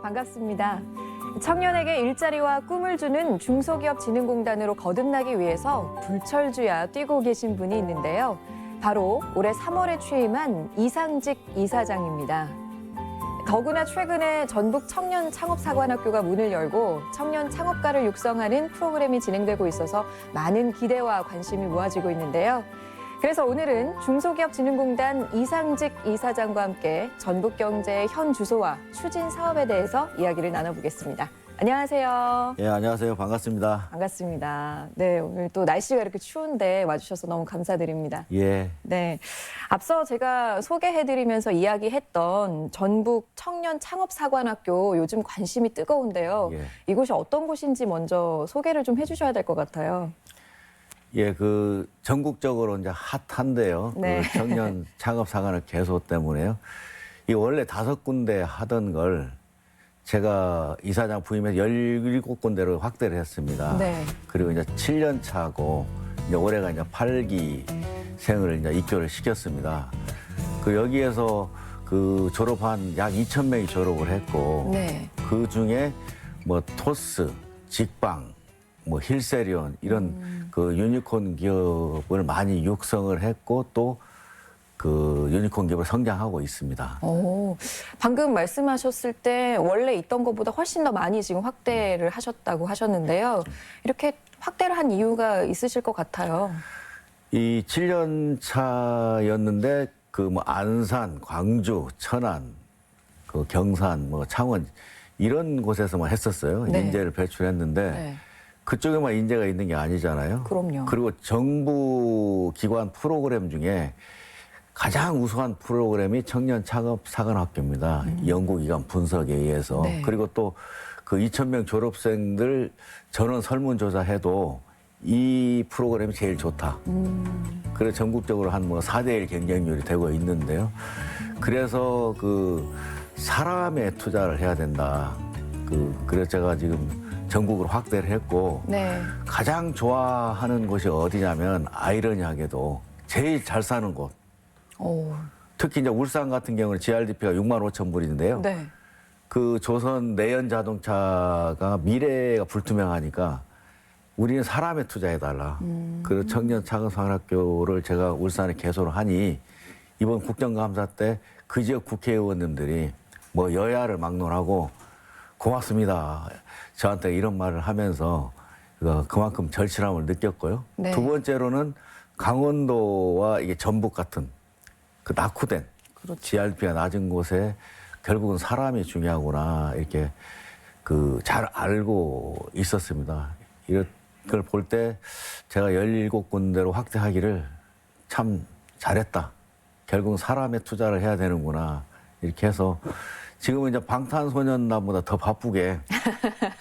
반갑습니다. 청년에게 일자리와 꿈을 주는 중소기업진흥공단으로 거듭나기 위해서 불철주야 뛰고 계신 분이 있는데요. 바로 올해 3월에 취임한 이상직 이사장입니다. 더구나 최근에 전북 청년 창업사관학교가 문을 열고 청년 창업가를 육성하는 프로그램이 진행되고 있어서 많은 기대와 관심이 모아지고 있는데요. 그래서 오늘은 중소기업진흥공단 이상직 이사장과 함께 전북경제의 현 주소와 추진 사업에 대해서 이야기를 나눠보겠습니다. 안녕하세요. 예, 안녕하세요. 반갑습니다. 반갑습니다. 네, 오늘 또 날씨가 이렇게 추운데 와주셔서 너무 감사드립니다. 예. 네, 앞서 제가 소개해드리면서 이야기했던 전북 청년 창업사관학교 요즘 관심이 뜨거운데요. 예. 이곳이 어떤 곳인지 먼저 소개를 좀 해주셔야 될 것 같아요. 예, 전국적으로 이제 핫한데요. 네. 청년 창업사관학 개소 때문에요. 이 원래 5군데 하던 걸 제가 이사장 부임해서 17군데로 확대를 했습니다. 네. 그리고 이제 7년 차고 이제 올해가 이제 8기생을 이제 입교를 시켰습니다. 여기에서 졸업한 약 2,000명이 졸업을 했고 네. 그 중에 토스, 직방, 힐세리온 이런 유니콘 기업을 많이 육성을 했고 또 유니콘 기업을 성장하고 있습니다. 오, 방금 말씀하셨을 때 원래 있던 것보다 훨씬 더 많이 지금 확대를 하셨다고 하셨는데요. 이렇게 확대를 한 이유가 있으실 것 같아요. 이 7년 차였는데 안산, 광주, 천안, 경산, 창원 이런 곳에서만 했었어요. 네. 인재를 배출했는데 네. 그쪽에만 인재가 있는 게 아니잖아요. 그럼요. 그리고 정부 기관 프로그램 중에 가장 우수한 프로그램이 청년 창업 사관학교입니다. 연구기관 분석에 의해서. 네. 그리고 또 2,000명 졸업생들 전원 설문조사해도 이 프로그램이 제일 좋다. 그래서 전국적으로 한 4대1 경쟁률이 되고 있는데요. 그래서 사람에 투자를 해야 된다. 그래서 제가 지금 전국으로 확대를 했고 네. 가장 좋아하는 곳이 어디냐면 아이러니하게도 제일 잘 사는 곳. 오. 특히 이제 울산 같은 경우는 GRDP가 6만 5천 불인데요. 네. 조선 내연 자동차가 미래가 불투명하니까 우리는 사람에 투자해달라. 그래서 청년 창업사관학교를 제가 울산에 개소를 하니 이번 국정감사 때 그 지역 국회의원님들이 여야를 막론하고 고맙습니다. 저한테 이런 말을 하면서 그만큼 절실함을 느꼈고요. 네. 두 번째로는 강원도와 이게 전북 같은 낙후된 그렇죠. GRP가 낮은 곳에 결국은 사람이 중요하구나 이렇게 잘 알고 있었습니다. 이걸 볼 때 제가 17군데로 확대하기를 참 잘했다. 결국은 사람에 투자를 해야 되는구나 이렇게 해서 지금은 이제 방탄소년단보다 더 바쁘게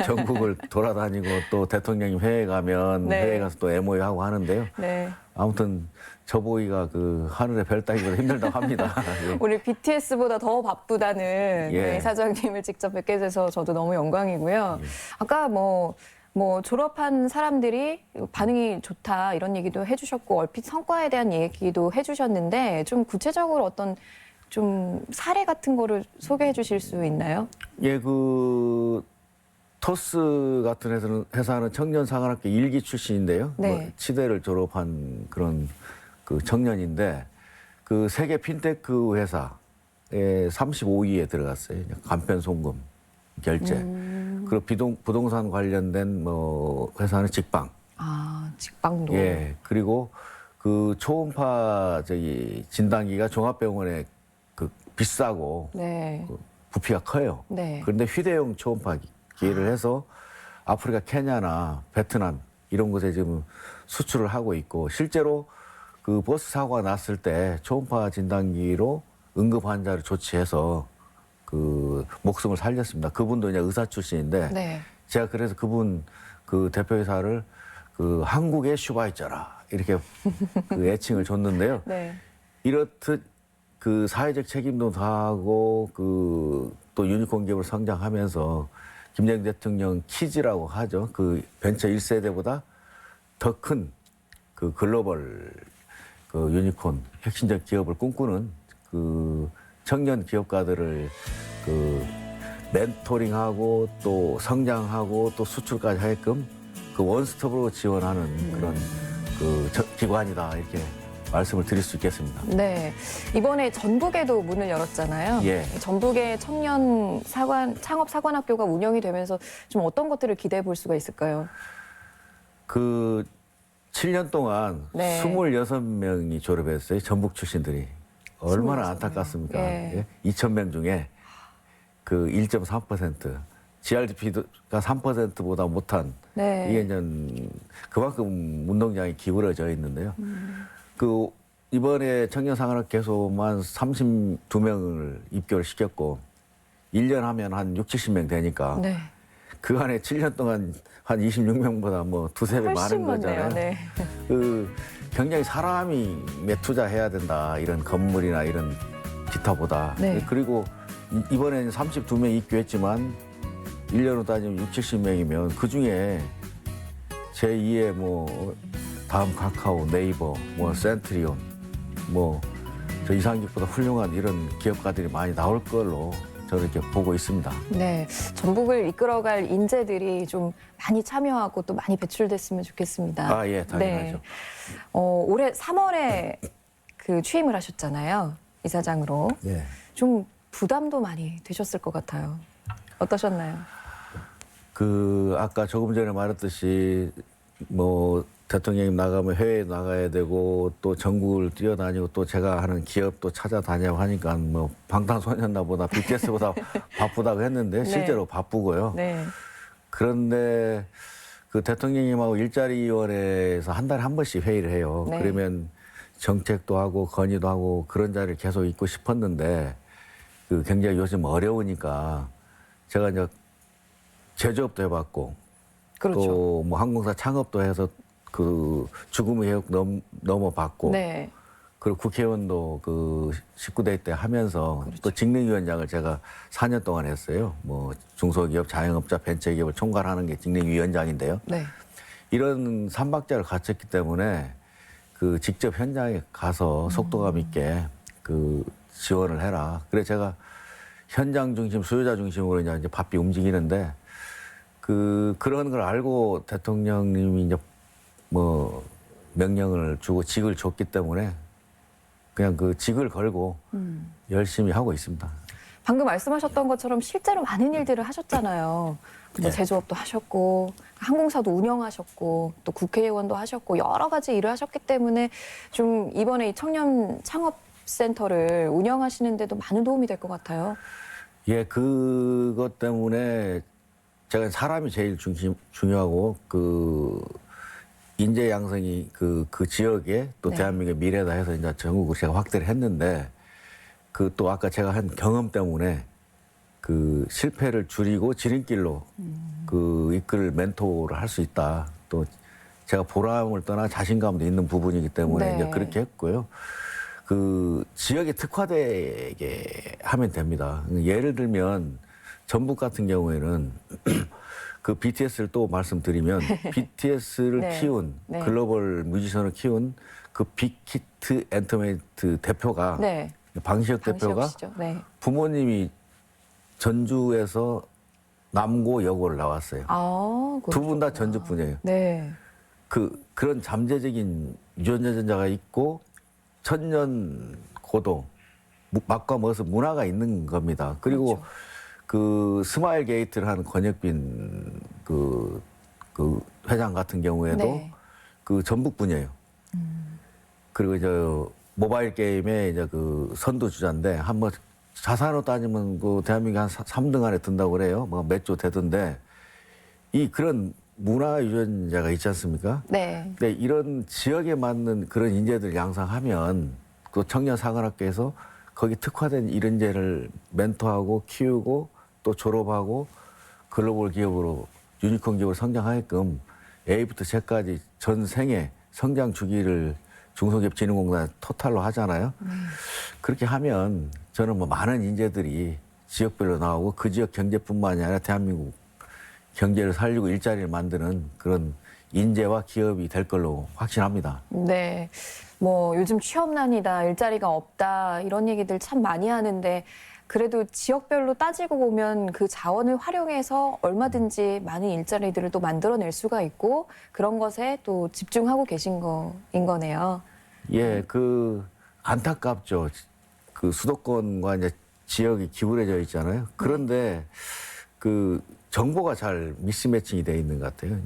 전국을 돌아다니고 또 대통령님 회에 가면 네. 회에 가서 또 MOU 하고 하는데요. 네. 아무튼 저 보기가 하늘의 별 따기보다 힘들다고 합니다. 예. 오늘 BTS보다 더 바쁘다는 예. 네, 사장님을 직접 뵙게 돼서 저도 너무 영광이고요. 예. 아까 졸업한 사람들이 반응이 좋다 이런 얘기도 해주셨고 얼핏 성과에 대한 얘기도 해주셨는데 좀 구체적으로 어떤 좀 사례 같은 거를 소개해 주실 수 있나요? 예, 토스 같은 회사는 청년사관학교 1기 출신인데요. 네. 치대를 졸업한 그런 청년인데 세계 핀테크 회사에 35위에 들어갔어요. 간편송금 결제. 그리고 부동산 관련된 회사는 직방. 아, 직방도. 예. 그리고 초음파 진단기가 종합병원에 비싸고 네. 부피가 커요. 네. 그런데 휴대용 초음파기를 해서 아프리카 케냐나 베트남 이런 곳에 지금 수출을 하고 있고 실제로 버스 사고가 났을 때 초음파 진단기로 응급 환자를 조치해서 목숨을 살렸습니다. 그분도 이제 의사 출신인데 네. 제가 그래서 그분 대표이사를 한국의 슈바이처라 이렇게 애칭을 줬는데요. 네. 이렇듯 사회적 책임도 다하고 또 유니콘 기업을 성장하면서 김대중 대통령 키즈라고 하죠. 벤처 1세대보다 더 큰 글로벌 유니콘 핵심적 기업을 꿈꾸는 청년 기업가들을 멘토링하고 또 성장하고 또 수출까지 하게끔 그 원스톱으로 지원하는 그런 기관이다 이렇게 말씀을 드릴 수 있겠습니다. 네. 이번에 전북에도 문을 열었잖아요. 예. 전북의 청년 창업 사관학교가 운영이 되면서 좀 어떤 것들을 기대해 볼 수가 있을까요? 그 7년 동안 네. 26명이 졸업했어요. 전북 출신들이. 얼마나 26 명. 안타깝습니까? 예. 2,000명 중에 그 1.3%, GRDP가 3%보다 못한 네. 이게 이제 그만큼 운동장이 기울어져 있는데요. 그 이번에 청년상학학 개소만 32명을 입교를 시켰고 1년 하면 한 6, 70명 되니까 네. 그 안에 7년 동안 한 26명보다 뭐 두세 배 훨씬 많은 많네요. 거잖아요. 네. 그 굉장히 사람이 투자해야 된다. 이런 건물이나 이런 기타보다. 네. 그리고 이번에는 32명 입교했지만 1년으로 따지면 6, 70명이면 그중에 제2의 뭐 다음 카카오, 네이버, 뭐 센트리온, 뭐 저 이상직보다 훌륭한 이런 기업가들이 많이 나올 걸로 저는 이렇게 보고 있습니다. 네. 전북을 이끌어갈 인재들이 좀 많이 참여하고 또 많이 배출됐으면 좋겠습니다. 아, 예, 당연하죠. 네. 올해 3월에 그 취임을 하셨잖아요. 이사장으로. 예. 좀 부담도 많이 되셨을 것 같아요. 어떠셨나요? 그 아까 조금 전에 말했듯이 뭐 대통령님 나가면 해외에 나가야 되고 또 전국을 뛰어다니고 또 제가 하는 기업도 찾아다니고 하니까 뭐 방탄소년단보다 BTS보다 바쁘다고 했는데 실제로 바쁘고요. 네. 그런데 그 대통령님하고 일자리위원회에서 한 달에 한 번씩 회의를 해요. 네. 그러면 정책도 하고 건의도 하고 그런 자리를 계속 있고 싶었는데 그 굉장히 요즘 어려우니까 제가 이제 제조업도 해봤고 그렇죠. 또 뭐 항공사 창업도 해서 그 죽음의 해역 넘어봤고 네. 그리고 국회의원도 그 19대 때 하면서 그렇죠. 또 직능위원장을 제가 4년 동안 했어요. 뭐 중소기업, 자영업자, 벤처기업을 총괄하는 게 직능위원장인데요. 네. 이런 삼박자를 갖췄기 때문에 그 직접 현장에 가서 속도감 있게 그 지원을 해라. 그래 제가 현장 중심, 수요자 중심으로 이제 바삐 움직이는데 그런 걸 알고 대통령님이 이제 뭐 명령을 주고 직을 줬기 때문에 그냥 그 직을 걸고 열심히 하고 있습니다. 방금 말씀하셨던 것처럼 실제로 많은 일들을 하셨잖아요. 뭐 네. 제조업도 하셨고 항공사도 운영하셨고 또 국회의원도 하셨고 여러 가지 일을 하셨기 때문에 좀 이번에 이 청년 창업센터를 운영하시는데도 많은 도움이 될 것 같아요. 예, 그것 때문에 제가 사람이 제일 중요하고 그 인재 양성이 그 지역에 또 네. 대한민국의 미래다 해서 이제 전국으로 제가 확대를 했는데 그 또 아까 제가 한 경험 때문에 그 실패를 줄이고 지름길로 그 이끌 멘토를 할 수 있다. 또 제가 보람을 떠나 자신감도 있는 부분이기 때문에 네. 이제 그렇게 했고요. 그 지역에 특화되게 하면 됩니다. 예를 들면 전북 같은 경우에는 그 BTS를 또 말씀드리면 BTS를 네. 키운 네. 글로벌 뮤지션을 키운 그 빅히트 엔터테인먼트 대표가 네. 방시혁 대표가 방시혁 씨죠. 네. 부모님이 전주에서 남고 여고를 나왔어요. 아, 두 분 다 그렇구나. 전주 분이에요. 네. 그런 잠재적인 유전자가 있고 천년 고도 맛과 멋의 문화가 있는 겁니다. 그리고 그렇죠. 그 스마일 게이트를 한 권혁빈 그 회장 같은 경우에도 네. 그 전북 분이에요. 그리고 저 모바일 게임의 이제 그 선두 주자인데 한번 자산으로 따지면 그 대한민국 한 3등 안에 든다고 그래요. 뭐 몇 조 되던데 그런 문화 유전자가 있지 않습니까? 네. 근데 이런 지역에 맞는 그런 인재들 양성하면 그 청년 사관학교에서 거기 특화된 이런 인재를 멘토하고 키우고 또 졸업하고 글로벌 기업으로 유니콘 기업으로 성장하게끔 A부터 Z까지 전 생애 성장 주기를 중소기업진흥공단 토탈로 하잖아요. 그렇게 하면 저는 뭐 많은 인재들이 지역별로 나오고 그 지역 경제뿐만이 아니라 대한민국 경제를 살리고 일자리를 만드는 그런 인재와 기업이 될 걸로 확신합니다. 네. 뭐 요즘 취업난이다, 일자리가 없다 이런 얘기들 참 많이 하는데 그래도 지역별로 따지고 보면 그 자원을 활용해서 얼마든지 많은 일자리들을 또 만들어낼 수가 있고 그런 것에 또 집중하고 계신 거인 거네요. 예, 그 안타깝죠. 그 수도권과 이제 지역이 기울어져 있잖아요. 그런데 그 정보가 잘 미스매칭이 돼 있는 것 같아요.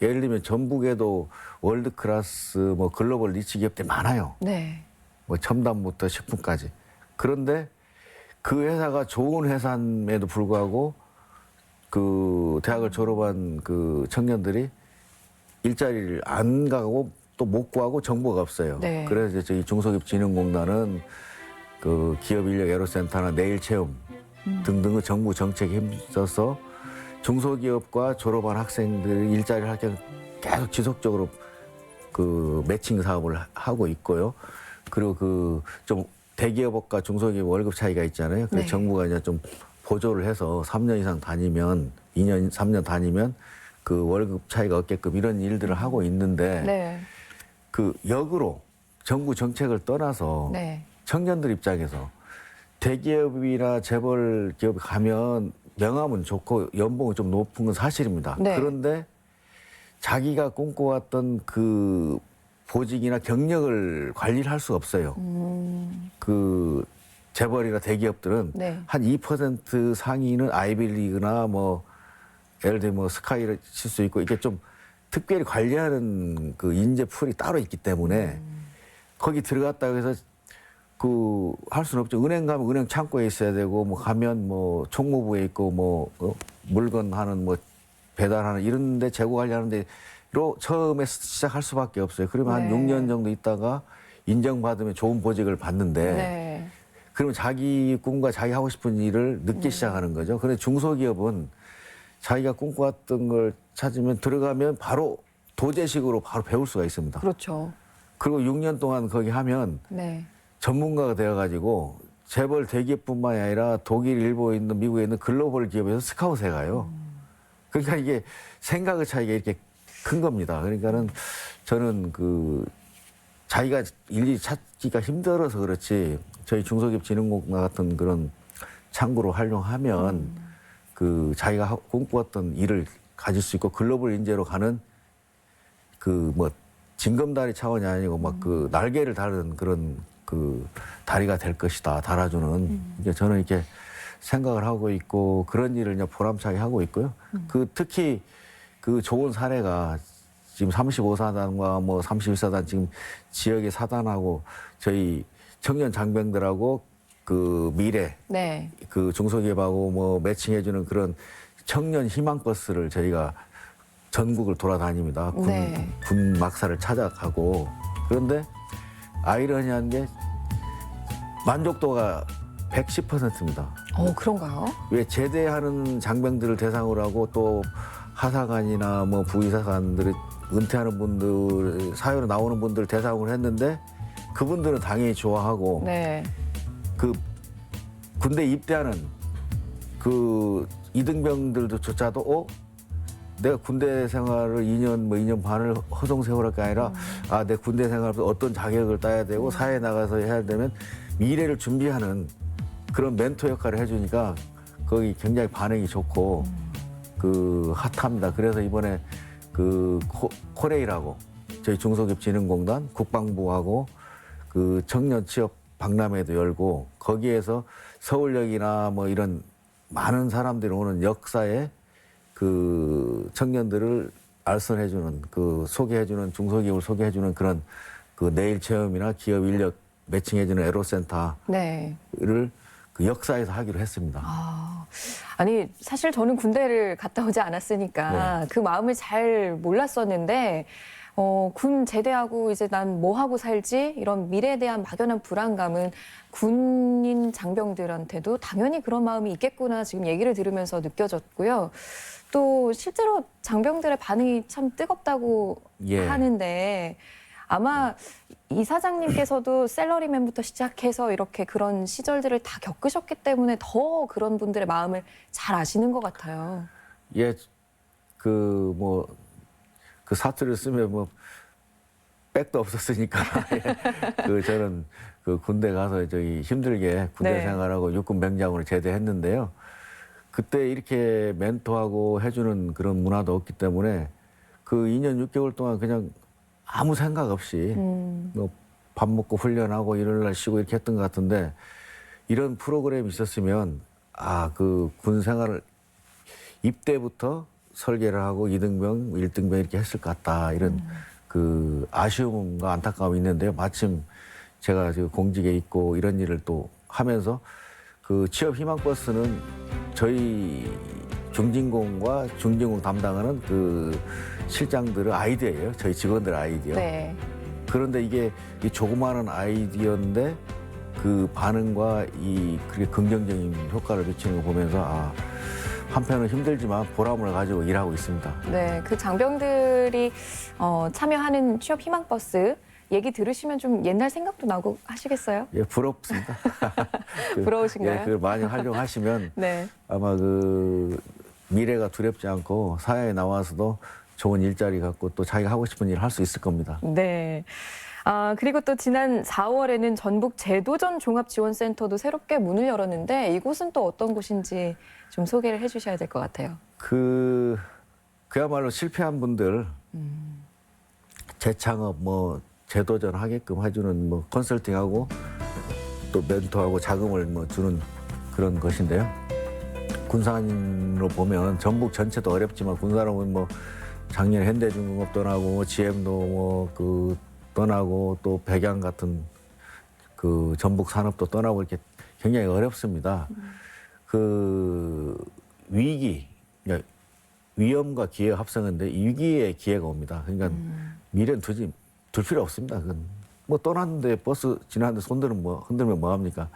예를 들면 전북에도 월드 클래스 뭐 글로벌 리치 기업들이 많아요. 네. 뭐 첨단부터 식품까지. 그런데 그 회사가 좋은 회사임에도 불구하고 그 대학을 졸업한 그 청년들이 일자리를 안 가고 또 못 구하고 정보가 없어요. 네. 그래서 이제 저희 중소기업진흥공단은 그 기업인력 애로센터나 내일체험 등등의 정부 정책에 힘써서 중소기업과 졸업한 학생들이 일자리를 할 때 계속 지속적으로 그 매칭 사업을 하고 있고요. 그리고 그 좀 대기업과 중소기업 월급 차이가 있잖아요. 그래서 네. 정부가 이제 좀 보조를 해서 3년 이상 다니면 2년, 3년 다니면 그 월급 차이가 없게끔 이런 일들을 하고 있는데 네. 그 역으로 정부 정책을 떠나서 네. 청년들 입장에서 대기업이나 재벌 기업에 가면 명함은 좋고 연봉은 좀 높은 건 사실입니다. 네. 그런데 자기가 꿈꿔왔던 그 보직이나 경력을 관리를 할 수가 없어요. 그 재벌이나 대기업들은 네. 한 2% 상위는 아이비리그나 뭐 예를 들면 뭐 스카이를 칠 수 있고 이게 좀 특별히 관리하는 그 인재 풀이 따로 있기 때문에 거기 들어갔다고 해서 그 할 수는 없죠. 은행 가면 은행 창고에 있어야 되고 뭐 가면 뭐 총무부에 있고 뭐 물건 하는 뭐 배달하는 이런 데 재고 관리하는데 로 처음에 시작할 수밖에 없어요. 그러면 한 네. 6년 정도 있다가 인정받으면 좋은 보직을 받는데 네. 그러면 자기 꿈과 자기 하고 싶은 일을 늦게 시작하는 거죠. 그런데 중소기업은 자기가 꿈꿔왔던 걸 찾으면 들어가면 바로 도제식으로 바로 배울 수가 있습니다. 그렇죠. 그리고 6년 동안 거기 하면 네. 전문가가 되어가지고 재벌 대기업뿐만이 아니라 독일, 일본에 있는 미국에 있는 글로벌 기업에서 스카웃에 가요. 그러니까 이게 생각의 차이가 이렇게 큰 겁니다. 그러니까는 저는 그 자기가 일일이 찾기가 힘들어서 그렇지 저희 중소기업진흥공단 같은 그런 창구로 활용하면 그 자기가 꿈꾸었던 일을 가질 수 있고 글로벌 인재로 가는 그 뭐 징검다리 차원이 아니고 막 그 날개를 다른 그런 그 다리가 될 것이다 달아주는 이제 저는 이렇게 생각을 하고 있고 그런 일을 이제 보람차게 하고 있고요. 그 특히 그 좋은 사례가 지금 35사단과 뭐 31사단 지금 지역에 사단하고 저희 청년 장병들하고 그 미래 네. 그 중소기업하고 뭐 매칭해주는 그런 청년 희망버스를 저희가 전국을 돌아다닙니다. 네. 군 막사를 찾아가고 그런데 아이러니한 게 만족도가 110%입니다. 그런가요? 왜 제대하는 장병들을 대상으로 하고 또 하사관이나 뭐 부의사관들이 은퇴하는 분들 사회로 나오는 분들 대상으로 했는데 그분들은 당연히 좋아하고 네. 그 군대 입대하는 그 이등병들조차도 내가 군대 생활을 2년 뭐 2년 반을 허송 세월할 게 아니라 내 군대 생활에서 어떤 자격을 따야 되고 사회에 나가서 해야 되면 미래를 준비하는 그런 멘토 역할을 해주니까 거기 굉장히 반응이 좋고 그 핫합니다. 그래서 이번에 그 코레이라고 저희 중소기업진흥공단 국방부하고 그 청년 취업 박람회도 열고 거기에서 서울역이나 뭐 이런 많은 사람들이 오는 역사에 그 청년들을 알선해주는 그 소개해주는 중소기업을 소개해주는 그런 그 내일 체험이나 기업 인력 매칭해주는 에로센터를 네. 그 역사에서 하기로 했습니다. 아니 사실 저는 군대를 갔다 오지 않았으니까 그 마음을 잘 몰랐었는데 군 제대하고 이제 난 뭐 하고 살지 이런 미래에 대한 막연한 불안감은 군인 장병들한테도 당연히 그런 마음이 있겠구나 지금 얘기를 들으면서 느껴졌고요. 또 실제로 장병들의 반응이 참 뜨겁다고 예. 하는데 아마 이사장님께서도 샐러리맨부터 시작해서 이렇게 그런 시절들을 다 겪으셨기 때문에 더 그런 분들의 마음을 잘 아시는 것 같아요. 예, 그 뭐 그 사투리를 쓰면 뭐 백도 없었으니까 예. 그 저는 그 군대 가서 저기 힘들게 군대 네. 생활하고 육군 병장으로 제대했는데요. 그때 이렇게 멘토하고 해주는 그런 문화도 없기 때문에 그 2년 6개월 동안 그냥 아무 생각 없이 뭐 밥 먹고 훈련하고 일요일 날 쉬고 이렇게 했던 것 같은데 이런 프로그램이 있었으면 그 군 생활을 입대부터 설계를 하고 2등병, 1등병 이렇게 했을 것 같다. 이런 그 아쉬움과 안타까움이 있는데요. 마침 제가 지금 공직에 있고 이런 일을 또 하면서 그 취업 희망 버스는 저희 중진공과 중진공 담당하는 그 실장들의 아이디어예요. 저희 직원들 아이디어. 네. 그런데 이게 이 조그마한 아이디어인데 그 반응과 이 그렇게 긍정적인 효과를 미치는 거 보면서 한편은 힘들지만 보람을 가지고 일하고 있습니다. 네, 그 장병들이 참여하는 취업 희망 버스 얘기 들으시면 좀 옛날 생각도 나고 하시겠어요? 예, 부럽습니다. 부러우신가요? 예, 그걸 많이 활용하시면 네. 아마 그 미래가 두렵지 않고 사회에 나와서도 좋은 일자리 갖고 또 자기가 하고 싶은 일을 할 수 있을 겁니다. 네. 그리고 또 지난 4월에는 전북 제도전 종합지원센터도 새롭게 문을 열었는데 이곳은 또 어떤 곳인지 좀 소개를 해주셔야 될 것 같아요. 그야말로 실패한 분들 재창업 뭐 재도전 하게끔 해주는 뭐 컨설팅하고 또 멘토하고 자금을 뭐 주는 그런 것인데요. 군산으로 보면 전북 전체도 어렵지만 군산은 뭐 작년에 현대중공업 떠나고 GM도 뭐 그 떠나고 또 백양 같은 그 전북 산업도 떠나고 이렇게 굉장히 어렵습니다. 그 위기, 그러니까 위험과 기회 합성인데 위기에 기회가 옵니다. 그러니까 미래는 둘 필요 없습니다. 그건 뭐 떠났는데 버스 지나는데 흔들면 뭐 합니까?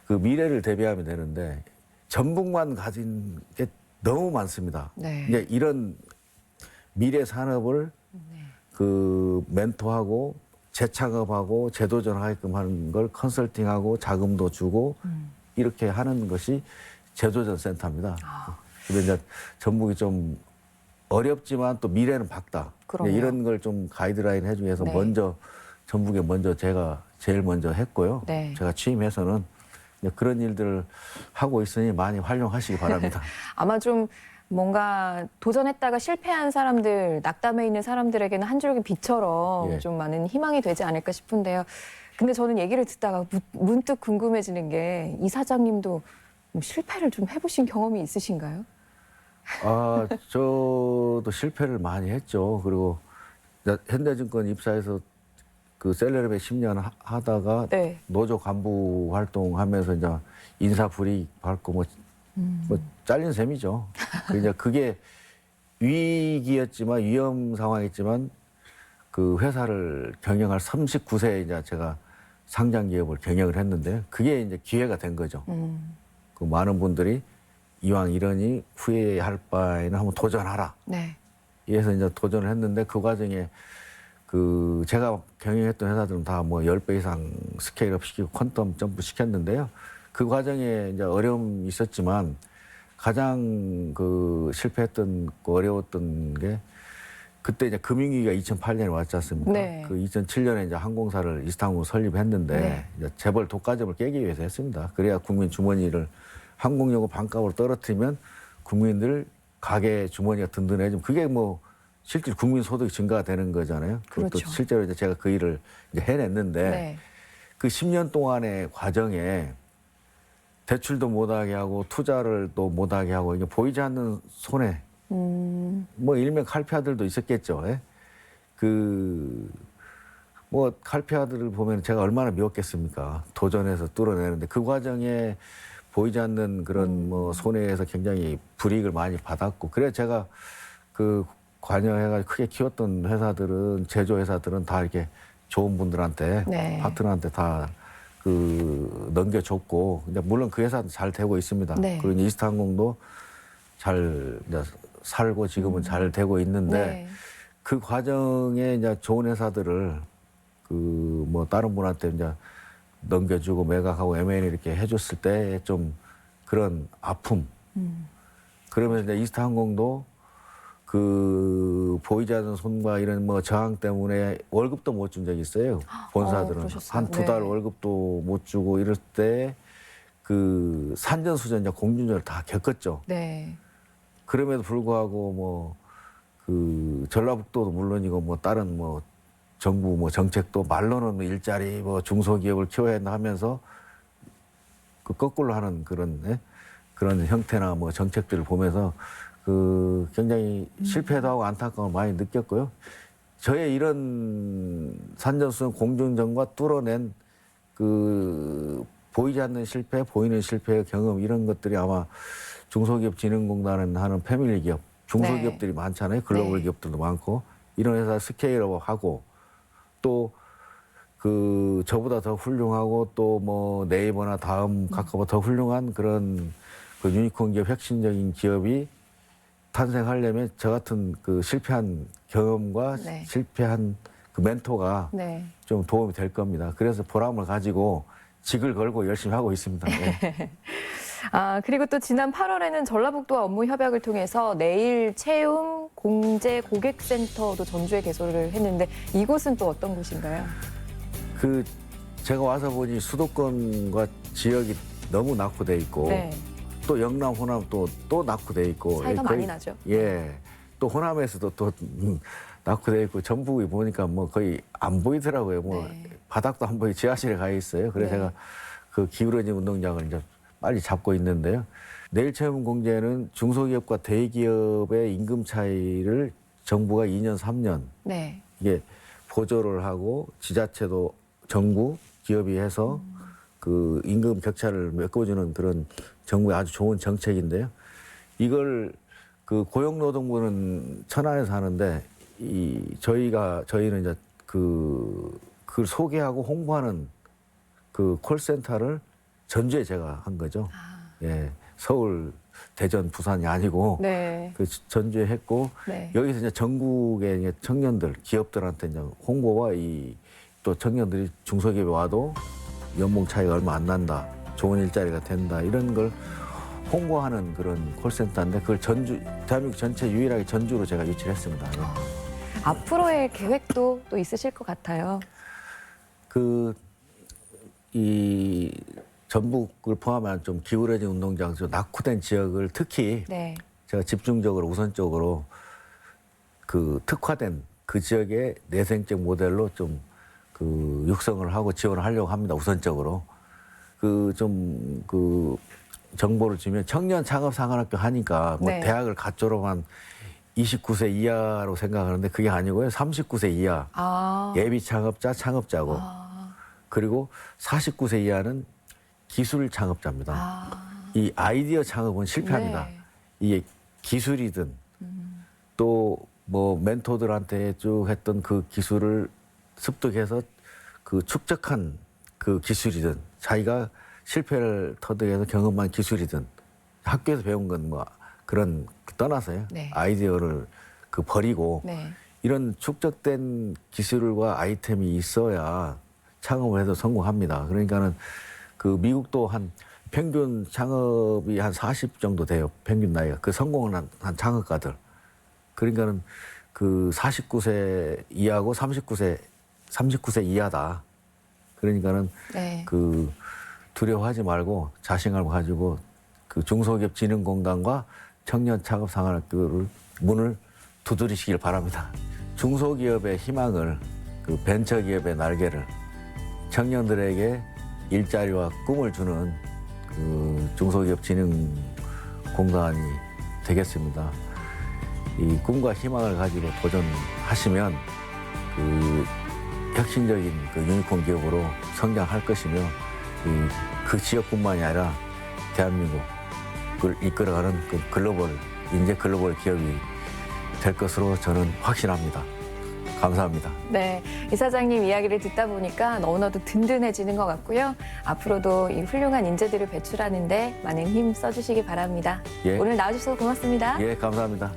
그 미래를 대비하면 되는데 전북만 가진 게 너무 많습니다. 네. 이제 이런 미래 산업을 그 멘토하고 재창업하고 재도전하게끔 하는 걸 컨설팅하고 자금도 주고 이렇게 하는 것이 재도전 센터입니다. 근데 이제 전북이 좀 어렵지만 또 미래는 밝다. 그럼요. 이런 걸 좀 가이드라인 해주기 위해서 네. 전북에 제가 제일 먼저 했고요. 네. 제가 취임해서는 그런 일들을 하고 있으니 많이 활용하시기 바랍니다. 아마 좀 뭔가 도전했다가 실패한 사람들, 낙담해 있는 사람들에게는 한 줄기 빛처럼 예. 좀 많은 희망이 되지 않을까 싶은데요. 근데 저는 얘기를 듣다가 문득 궁금해지는 게 이 사장님도 뭐 실패를 좀 해보신 경험이 있으신가요? 저도 실패를 많이 했죠. 그리고 현대증권 입사해서 그 셀러리맨 10년 하다가 네. 노조 간부 활동하면서 이제 인사 불이익 받고 뭐 잘린 셈이죠. 이제 그게 위기였지만 위험 상황이었지만 그 회사를 경영할 39세에 이제 제가 상장 기업을 경영을 했는데 그게 이제 기회가 된 거죠. 그 많은 분들이 이왕 이러니 후회할 바에는 한번 도전하라. 네. 그래서 이제 도전을 했는데 그 과정에 그 제가 경영했던 회사들은 다 뭐 10배 이상 스케일업 시키고 퀀텀 점프 시켰는데요. 그 과정에 이제 어려움이 있었지만 가장 그 실패했던 어려웠던 게 그때 이제 금융위기가 2008년에 왔지 않습니까? 네. 그 2007년에 이제 항공사를 이스탄불 설립했는데 네. 이제 재벌 독과점을 깨기 위해서 했습니다. 그래야 국민 주머니를 항공요금 반값으로 떨어뜨리면 국민들 가게 주머니가 든든해지면 그게 뭐 실제 국민 소득이 증가가 되는 거잖아요. 그것도 그렇죠. 실제로 이제 제가 그 일을 이제 해냈는데 네. 그 10년 동안의 과정에 대출도 못하게 하고 투자를 또 못하게 하고 이게 보이지 않는 손해 뭐 일명 칼피아들도 있었겠죠. 예? 뭐 칼피아들을 보면 제가 얼마나 미웠겠습니까? 도전해서 뚫어내는데 그 과정에 보이지 않는 그런 뭐 손해에서 굉장히 불이익을 많이 받았고 그래서 제가 그 관여해가지고 크게 키웠던 회사들은 제조 회사들은 다 이렇게 좋은 분들한테 네. 파트너한테 다 그 넘겨줬고 이제 물론 그 회사도 잘 되고 있습니다. 네. 그리고 이스타항공도 잘 이제 살고 지금은 잘 되고 있는데 네. 그 과정에 이제 좋은 회사들을 그 뭐 다른 분한테 이제 넘겨주고 매각하고 M&A 이렇게 해줬을 때 좀 그런 아픔. 그러면서 이제 이스타항공도 그 보이지 않는 손과 이런 뭐 저항 때문에 월급도 못 준 적이 있어요. 본사들은 그러셨어요? 한 2달 네. 월급도 못 주고 이럴 때 그 산전수전자 공중전을 다 겪었죠. 네. 그럼에도 불구하고 뭐 그 전라북도도 물론이고 뭐 다른 뭐 정부 뭐 정책도 말로는 뭐 일자리 뭐 중소기업을 키워야 한다 하면서 그 거꾸로 하는 그런 그런 형태나 뭐 정책들을 보면서 그 굉장히 실패도 하고 안타까움을 많이 느꼈고요. 저의 이런 산전수전 공중전과 뚫어낸 그 보이지 않는 실패, 보이는 실패의 경험 이런 것들이 아마 중소기업진흥공단은 하는 패밀리 기업, 중소기업들이 많잖아요. 글로벌 네. 기업들도 많고 이런 회사 스케일업하고 또 그 저보다 더 훌륭하고 또 뭐 네이버나 다음 카카오보다 더 훌륭한 그런 그 유니콘 기업, 혁신적인 기업이 탄생하려면 저 같은 그 실패한 경험과 네. 실패한 그 멘토가 네. 좀 도움이 될 겁니다. 그래서 보람을 가지고 직을 걸고 열심히 하고 있습니다. 네. 그리고 또 지난 8월에는 전라북도와 업무 협약을 통해서 내일 채움 공제 고객센터도 전주에 개소를 했는데 이곳은 또 어떤 곳인가요? 그 제가 와서 보니 수도권과 지역이 너무 낙후돼 있고 네. 또 영남, 호남 또 낙후돼 있고 차이가 거의- 많이 나죠. 예. 또 호남에서도 또 낙후돼 있고 전북이 보니까 뭐 거의 안 보이더라고요. 뭐 네. 바닥도 안 보이 지하실에 가 있어요. 그래서 네. 제가 그 기울어진 운동장을 이제 빨리 잡고 있는데요. 내일 채용 공제는 중소기업과 대기업의 임금 차이를 정부가 2년, 3년 네. 이게 보조를 하고 지자체도 정부, 기업이 해서 그 임금 격차를 메꿔주는 그런 정부의 아주 좋은 정책인데요. 이걸 그 고용노동부는 천안에서 하는데 저희는 이제 그걸 소개하고 홍보하는 그 콜센터를 전주에 제가 한 거죠. 예, 서울, 대전, 부산이 아니고 네. 그 전주에 했고 네. 여기서 이제 전국의 이제 청년들, 기업들한테 이제 홍보와 또 청년들이 중소기업에 와도 연봉 차이가 얼마 안 난다, 좋은 일자리가 된다 이런 걸 홍보하는 그런 콜센터인데 그걸 대한민국 전체 유일하게 전주로 제가 유치를 했습니다. 예. 앞으로의 계획도 또 있으실 것 같아요. 이 전북을 포함한 좀 기울어진 운동장, 좀 낙후된 지역을 특히 네. 제가 집중적으로 우선적으로 그 특화된 그 지역의 내생적 모델로 좀 그 육성을 하고 지원을 하려고 합니다. 우선적으로 그 정보를 주면 청년 창업 상한학교 하니까 뭐 네. 대학을 갓 졸업한 29세 이하로 생각하는데 그게 아니고요. 39세 이하 예비 창업자, 창업자고 그리고 49세 이하는 기술 창업자입니다. 이 아이디어 창업은 실패합니다. 네. 이게 기술이든 또 뭐 멘토들한테 쭉 했던 그 기술을 습득해서 그 축적한 그 기술이든 자기가 실패를 터득해서 경험한 기술이든 학교에서 배운 건 뭐 그런 떠나서요. 네. 아이디어를 그 버리고 네. 이런 축적된 기술과 아이템이 있어야 창업을 해도 성공합니다. 그러니까는 그 미국도 한 평균 창업이 한 40 정도 돼요. 평균 나이가. 그 성공한 한 창업가들. 그러니까는 그 49세 이하고 39세 이하다. 그러니까는 네. 그 두려워하지 말고 자신감을 가지고 그 중소기업진흥공단과 청년 창업 상한학교를 문을 두드리시길 바랍니다. 중소기업의 희망을 그 벤처기업의 날개를 청년들에게 일자리와 꿈을 주는 그 중소기업진흥공단이 되겠습니다. 이 꿈과 희망을 가지고 도전하시면 그 혁신적인 그 유니콘 기업으로 성장할 것이며 그 지역뿐만이 아니라 대한민국을 이끌어가는 그 인재 글로벌 기업이 될 것으로 저는 확신합니다. 감사합니다. 네, 이사장님 이야기를 듣다 보니까 너무나도 든든해지는 것 같고요. 앞으로도 이 훌륭한 인재들을 배출하는데 많은 힘 써주시기 바랍니다. 예. 오늘 나와주셔서 고맙습니다. 예, 감사합니다.